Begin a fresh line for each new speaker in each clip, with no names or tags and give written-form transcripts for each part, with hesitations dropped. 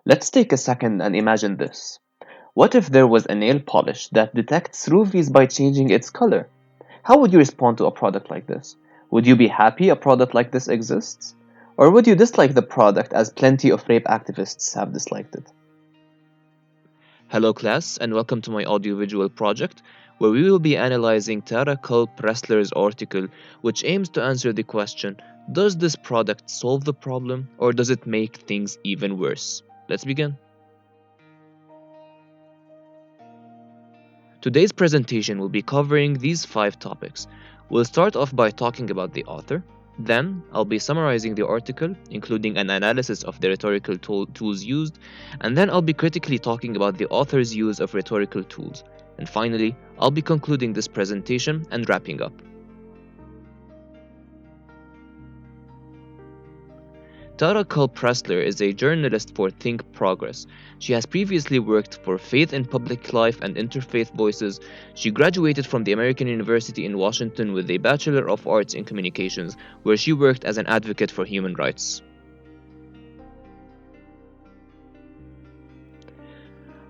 Let's take a second and imagine this. What if there was a nail polish that detects rubies by changing its color? How would you respond to a product like this? Would you be happy a product like this exists? Or would you dislike the product as plenty of rape activists have disliked it? Hello, class, and welcome to my audiovisual project, where we will be analyzing Tara Culp-Pressler's article, which aims to answer the question, does this product solve the problem, or does it make things even worse? Let's begin. Today's presentation will be covering these 5 topics. We'll start off by talking about the author. Then, I'll be summarizing the article, including an analysis of the rhetorical tools used, and then I'll be critically talking about the author's use of rhetorical tools. And finally, I'll be concluding this presentation and wrapping up. Tara Culp-Pressler is a journalist for Think Progress. She has previously worked for Faith in Public Life and Interfaith Voices. She graduated from the American University in Washington with a Bachelor of Arts in Communications, where she worked as an advocate for human rights.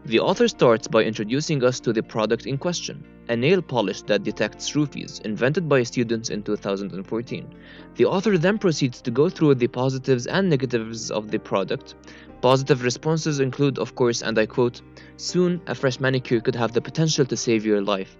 The author starts by introducing us to the product in question, a nail polish that detects roofies, invented by students in 2014. The author then proceeds to go through the positives and negatives of the product. Positive responses include, of course, and I quote, "Soon, a fresh manicure could have the potential to save your life,"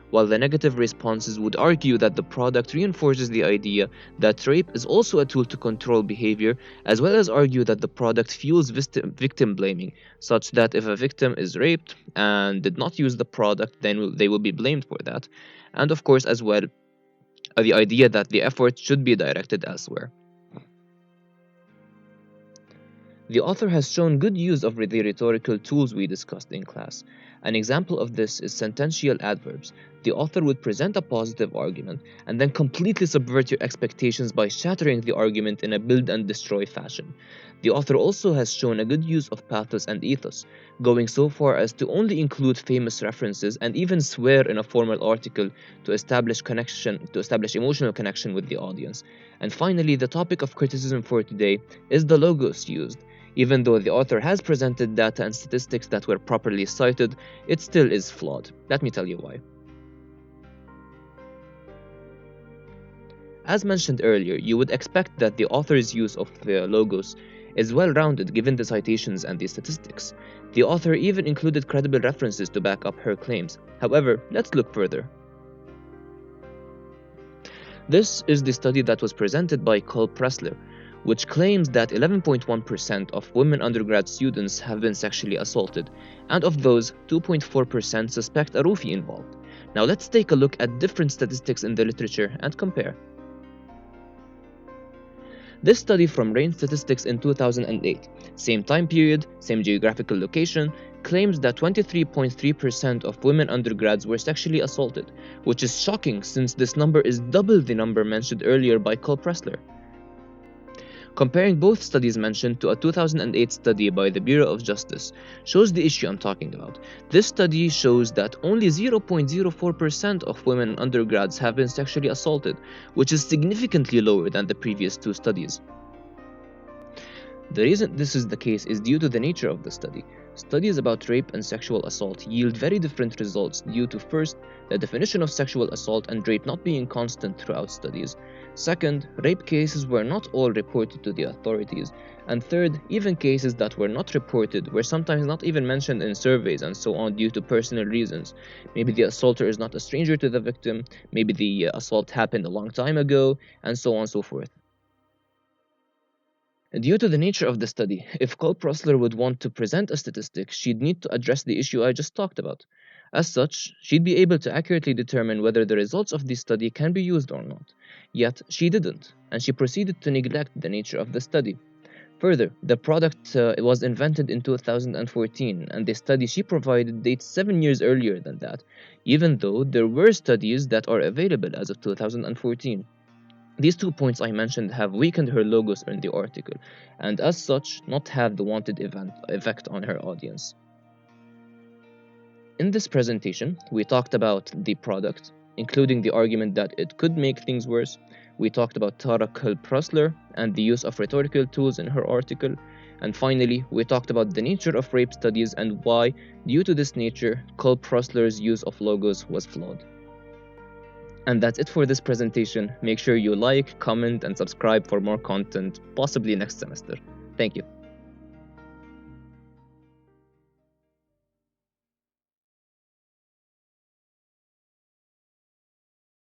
while the negative responses would argue that the product reinforces the idea that rape is also a tool to control behavior, as well as argue that the product fuels victim blaming, such that if a victim is raped and did not use the product, then they will be blamed for that. And of course, as well, the idea that the effort should be directed elsewhere. The author has shown good use of the rhetorical tools we discussed in class. An example of this is sentential adverbs. The author would present a positive argument and then completely subvert your expectations by shattering the argument in a build and destroy fashion. The author also has shown a good use of pathos and ethos, going so far as to only include famous references and even swear in a formal article to establish emotional connection with the audience. And finally, the topic of criticism for today is the logos used. Even though the author has presented data and statistics that were properly cited, it still is flawed. Let me tell you why. As mentioned earlier, you would expect that the author's use of the logos is well-rounded given the citations and the statistics. The author even included credible references to back up her claims. However, let's look further. This is the study that was presented by Culp-Pressler, which claims that 11.1% of women undergrad students have been sexually assaulted, and of those, 2.4% suspect a roofie involved. Now let's take a look at different statistics in the literature and compare. This study from Rain Statistics in 2008, same time period, same geographical location, claims that 23.3% of women undergrads were sexually assaulted, which is shocking since this number is double the number mentioned earlier by Culp-Pressler. Comparing both studies mentioned to a 2008 study by the Bureau of Justice shows the issue I'm talking about. This study shows that only 0.04% of women undergrads have been sexually assaulted, which is significantly lower than the previous 2 studies. The reason this is the case is due to the nature of the study. Studies about rape and sexual assault yield very different results due to, first, the definition of sexual assault and rape not being constant throughout studies. Second, rape cases were not all reported to the authorities. And third, even cases that were not reported were sometimes not even mentioned in surveys and so on due to personal reasons. Maybe the assaulter is not a stranger to the victim, maybe the assault happened a long time ago, and so on and so forth. Due to the nature of the study, if Culp-Pressler would want to present a statistic, she'd need to address the issue I just talked about. As such, she'd be able to accurately determine whether the results of this study can be used or not. Yet, she didn't, and she proceeded to neglect the nature of the study. Further, the product was invented in 2014, and the study she provided dates 7 years earlier than that, even though there were studies that are available as of 2014. These 2 points I mentioned have weakened her logos in the article, and as such, not have the wanted effect on her audience. In this presentation, we talked about the product, including the argument that it could make things worse. We talked about Tara Culp-Pressler and the use of rhetorical tools in her article, And finally, we talked about the nature of rape studies and why, due to this nature, Cole Prosler's use of logos was flawed. And that's it for this presentation. Make sure you like, comment, and subscribe for more content, possibly next semester. Thank you.